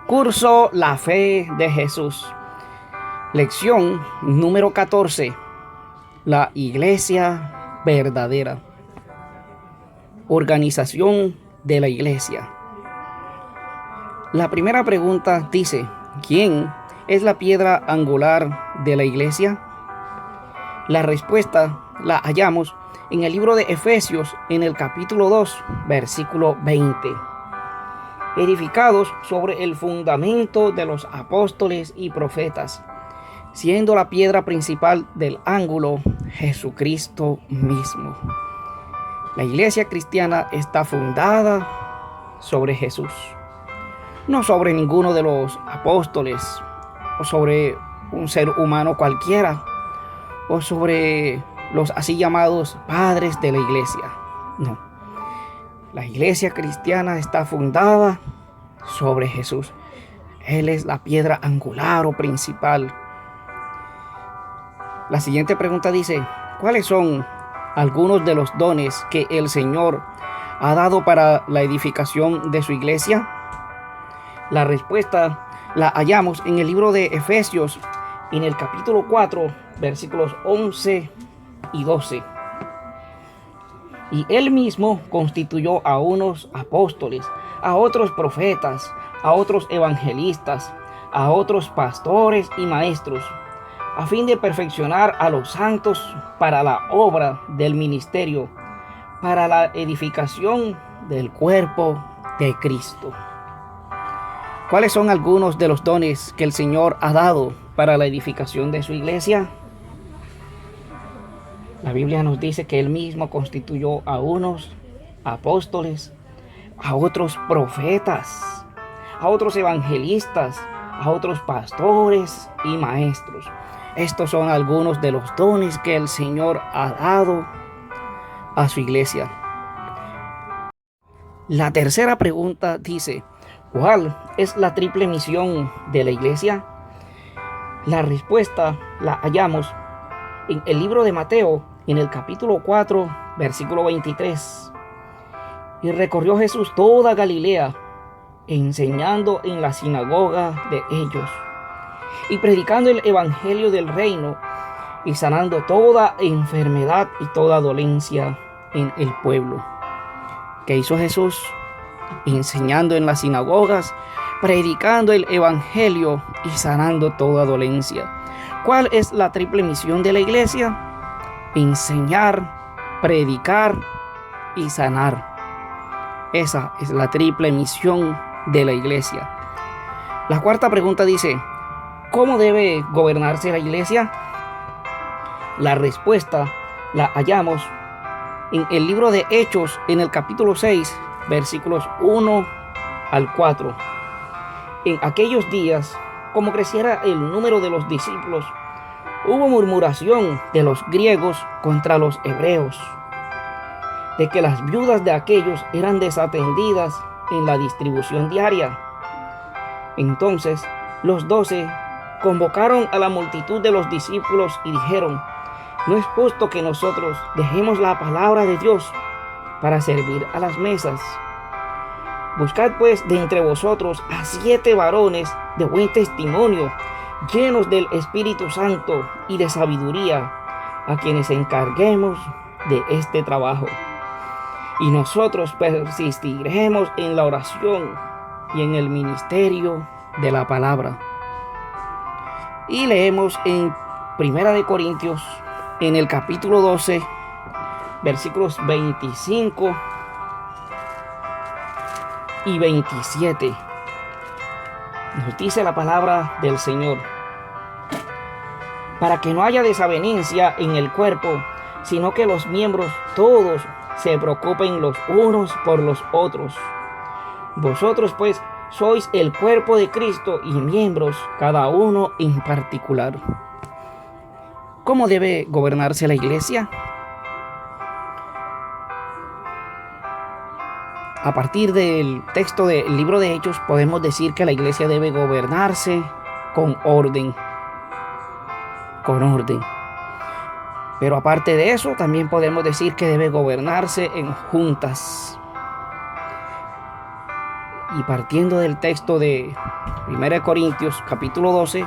Curso La Fe de Jesús. Lección número 14. La Iglesia verdadera. Organización de la Iglesia. La primera pregunta dice: ¿quién es la piedra angular de la Iglesia? La respuesta la hallamos en el libro de Efesios, en el capítulo 2, versículo 20. Edificados sobre el fundamento de los apóstoles y profetas, siendo la piedra principal del ángulo Jesucristo mismo. La iglesia cristiana está fundada sobre Jesús, no sobre ninguno de los apóstoles, o sobre un ser humano cualquiera, o sobre los así llamados padres de la iglesia. No. La iglesia cristiana está fundada sobre Jesús. Él es la piedra angular o principal. La siguiente pregunta dice: ¿cuáles son algunos de los dones que el Señor ha dado para la edificación de su iglesia? La respuesta la hallamos en el libro de Efesios, en el capítulo 4, versículos 11 y 12. Y él mismo constituyó a unos apóstoles, a otros profetas, a otros evangelistas, a otros pastores y maestros, a fin de perfeccionar a los santos para la obra del ministerio, para la edificación del cuerpo de Cristo. ¿Cuáles son algunos de los dones que el Señor ha dado para la edificación de su iglesia? La Biblia nos dice que Él mismo constituyó a unos apóstoles, a otros profetas, a otros evangelistas, a otros pastores y maestros. Estos son algunos de los dones que el Señor ha dado a su iglesia. La tercera pregunta dice: ¿cuál es la triple misión de la iglesia? La respuesta la hallamos en el libro de Mateo, en el capítulo 4, versículo 23. Y recorrió Jesús toda Galilea, enseñando en la sinagoga de ellos, y predicando el evangelio del reino, y sanando toda enfermedad y toda dolencia en el pueblo. ¿Qué hizo Jesús? Enseñando en las sinagogas, predicando el evangelio y sanando toda dolencia. ¿Cuál es la triple misión de la iglesia? Enseñar, predicar y sanar. Esa es la triple misión de la iglesia. La cuarta pregunta dice: ¿cómo debe gobernarse la iglesia? La respuesta la hallamos en el libro de Hechos, en el capítulo 6, versículos 1 al 4. En aquellos días, como creciera el número de los discípulos, hubo murmuración de los griegos contra los hebreos, de que las viudas de aquellos eran desatendidas en la distribución diaria. Entonces los 12 convocaron a la multitud de los discípulos y dijeron: no es justo que nosotros dejemos la palabra de Dios para servir a las mesas. Buscad pues de entre vosotros a 7 varones de buen testimonio, llenos del Espíritu Santo y de sabiduría, a quienes encarguemos de este trabajo. Y nosotros persistiremos en la oración y en el ministerio de la palabra. Y leemos en Primera de Corintios, en el capítulo 12, versículos 25 y 27. Nos dice la palabra del Señor: para que no haya desavenencia en el cuerpo, sino que los miembros todos se preocupen los unos por los otros. Vosotros pues sois el cuerpo de Cristo y miembros cada uno en particular. ¿Cómo debe gobernarse la iglesia? A partir del texto del libro de Hechos podemos decir que la iglesia debe gobernarse con orden. Con orden. Pero aparte de eso, también podemos decir que debe gobernarse en juntas. Y partiendo del texto de 1 Corintios capítulo 12,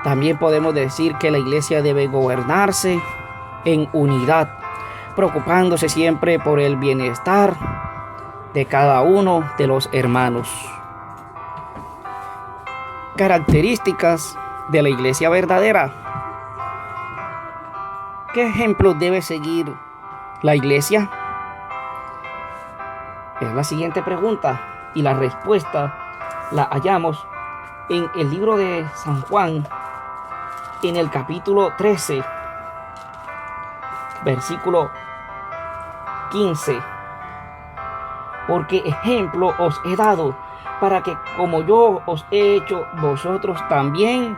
también podemos decir que la iglesia debe gobernarse en unidad, preocupándose siempre por el bienestar de cada uno de los hermanos. Características de la iglesia verdadera. ¿Qué ejemplo debe seguir la iglesia? Es la siguiente pregunta, y la respuesta la hallamos en el libro de San Juan, en el capítulo 13, versículo 15. Porque ejemplo os he dado, para que como yo os he hecho, vosotros también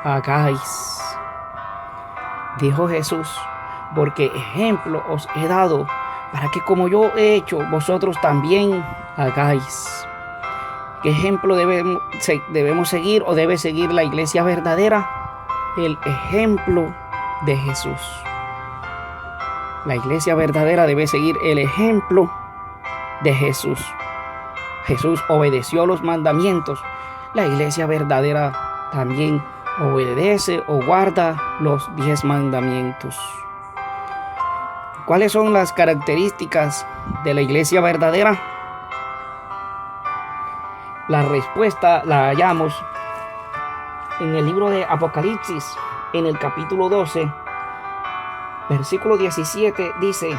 hagáis. Dijo Jesús, porque ejemplo os he dado, para que como yo he hecho, vosotros también hagáis. ¿Qué ejemplo debemos seguir o debe seguir la iglesia verdadera? El ejemplo de Jesús. La iglesia verdadera debe seguir el ejemplo de Jesús. Jesús obedeció los mandamientos. La iglesia verdadera también obedece o guarda los 10 mandamientos. ¿Cuáles son las características de la iglesia verdadera? La respuesta la hallamos en el libro de Apocalipsis, en el capítulo 12, versículo 17, dice: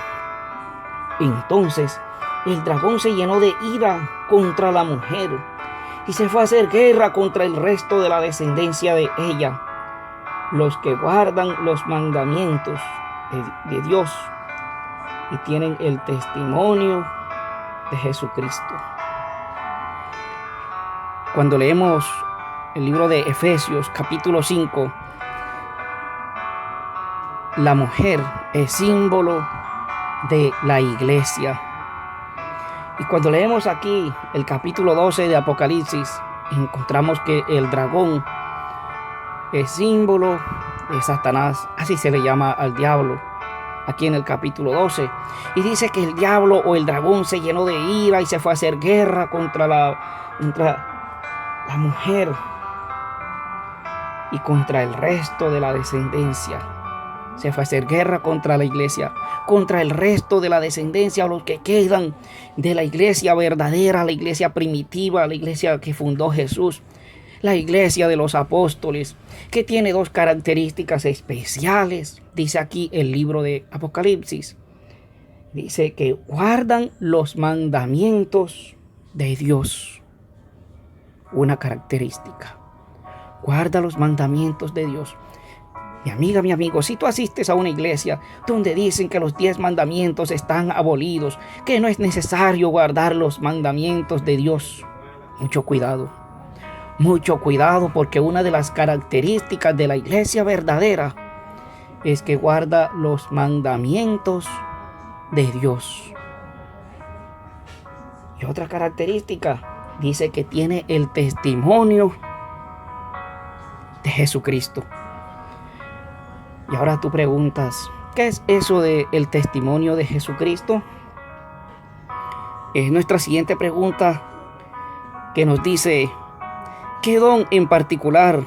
entonces el dragón se llenó de ira contra la mujer y se fue a hacer guerra contra el resto de la descendencia de ella, los que guardan los mandamientos de Dios y tienen el testimonio de Jesucristo. Cuando leemos el libro de Efesios capítulo 5, la mujer es símbolo de la iglesia. Y cuando leemos aquí el capítulo 12 de Apocalipsis, encontramos que el dragón es símbolo de Satanás, así se le llama al diablo, aquí en el capítulo 12. Y dice que el diablo o el dragón se llenó de ira y se fue a hacer guerra contra la mujer y contra el resto de la descendencia. Se fue a hacer guerra contra la iglesia, contra el resto de la descendencia, los que quedan de la iglesia verdadera, la iglesia primitiva, la iglesia que fundó Jesús, la iglesia de los apóstoles, que tiene 2 características especiales. Dice aquí el libro de Apocalipsis. Dice que guardan los mandamientos de Dios. Una característica. Guarda los mandamientos de Dios. Mi amiga, mi amigo, si tú asistes a una iglesia donde dicen que los 10 mandamientos están abolidos, que no es necesario guardar los mandamientos de Dios, mucho cuidado. Mucho cuidado, porque una de las características de la iglesia verdadera es que guarda los mandamientos de Dios. Y otra característica, dice que tiene el testimonio de Jesucristo. Y ahora tú preguntas, ¿qué es eso del testimonio de Jesucristo? Es nuestra siguiente pregunta, que nos dice: ¿qué don en particular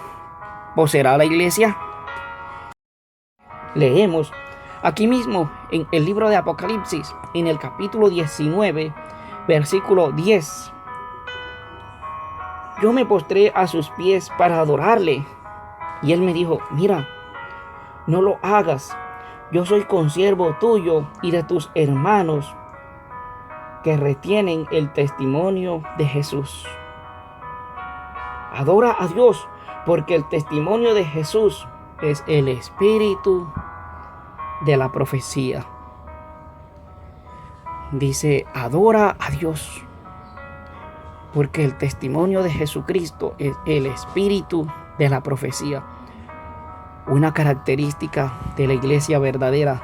poseerá la iglesia? Leemos aquí mismo en el libro de Apocalipsis, en el capítulo 19, versículo 10. Yo me postré a sus pies para adorarle, y él me dijo: mira, no lo hagas. Yo soy consiervo tuyo y de tus hermanos que retienen el testimonio de Jesús. Adora a Dios, porque el testimonio de Jesús es el espíritu de la profecía. Dice: adora a Dios, porque el testimonio de Jesucristo es el espíritu de la profecía. Una característica de la iglesia verdadera: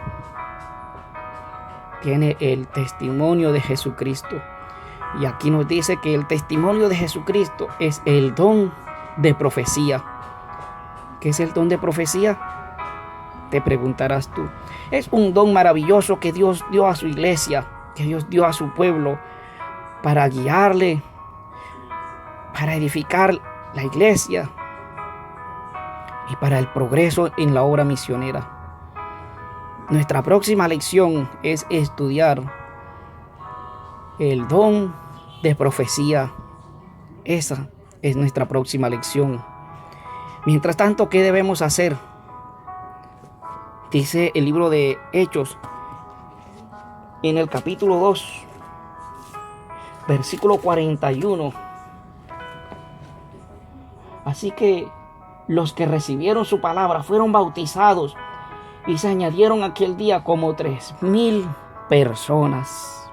tiene el testimonio de Jesucristo. Y aquí nos dice que el testimonio de Jesucristo es el don de profecía. ¿Qué es el don de profecía? Te preguntarás tú. Es un don maravilloso que Dios dio a su iglesia, que Dios dio a su pueblo, para guiarle, para edificar la iglesia y para el progreso en la obra misionera. Nuestra próxima lección es estudiar el don de profecía. Esa es nuestra próxima lección. Mientras tanto, ¿qué debemos hacer? Dice el libro de Hechos, en el capítulo 2, versículo 41. Así que los que recibieron su palabra fueron bautizados y se añadieron aquel día como 3,000 personas.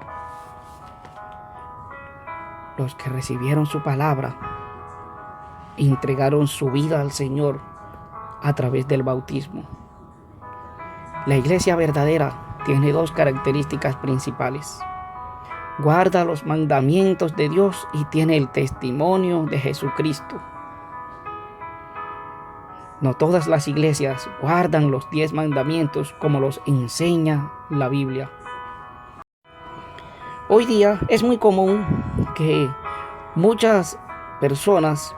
Los que recibieron su palabra entregaron su vida al Señor a través del bautismo. La iglesia verdadera tiene dos características principales: guarda los mandamientos de Dios y tiene el testimonio de Jesucristo. No todas las iglesias guardan los 10 mandamientos como los enseña la Biblia. Hoy día es muy común que muchas personas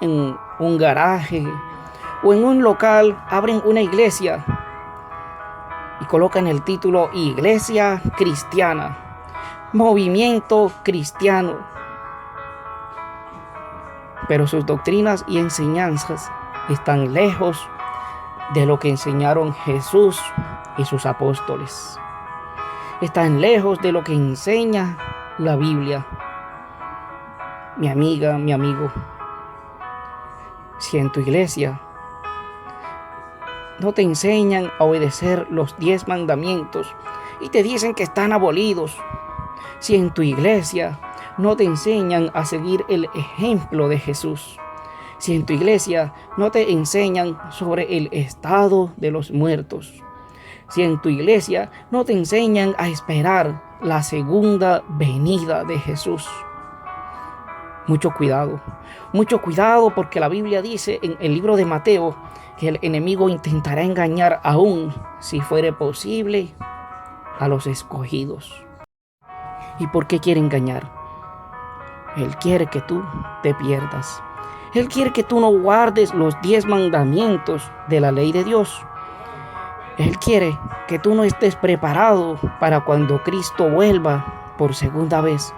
en un garaje o en un local abren una iglesia y colocan el título Iglesia Cristiana, Movimiento Cristiano. Pero sus doctrinas y enseñanzas están lejos de lo que enseñaron Jesús y sus apóstoles. Están lejos de lo que enseña la Biblia. Mi amiga, mi amigo, si en tu iglesia no te enseñan a obedecer los 10 mandamientos y te dicen que están abolidos, si en tu iglesia no te enseñan a seguir el ejemplo de Jesús, si en tu iglesia no te enseñan sobre el estado de los muertos, si en tu iglesia no te enseñan a esperar la segunda venida de Jesús, mucho cuidado, porque la Biblia dice en el libro de Mateo que el enemigo intentará engañar aún, si fuere posible, a los escogidos. ¿Y por qué quiere engañar? Él quiere que tú te pierdas. Él quiere que tú no guardes los 10 mandamientos de la ley de Dios. Él quiere que tú no estés preparado para cuando Cristo vuelva por segunda vez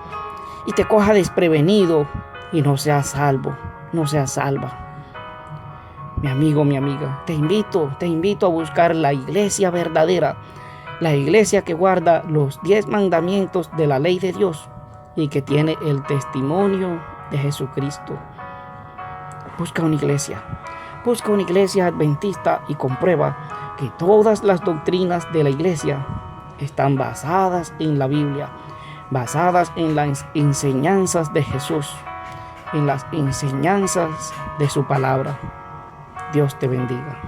y te coja desprevenido y no seas salvo, no seas salva. Mi amigo, mi amiga, te invito a buscar la iglesia verdadera, la iglesia que guarda los 10 mandamientos de la ley de Dios y que tiene el testimonio de Jesucristo. Busca una iglesia adventista y comprueba que todas las doctrinas de la iglesia están basadas en la Biblia, basadas en las enseñanzas de Jesús, en las enseñanzas de su palabra. Dios te bendiga.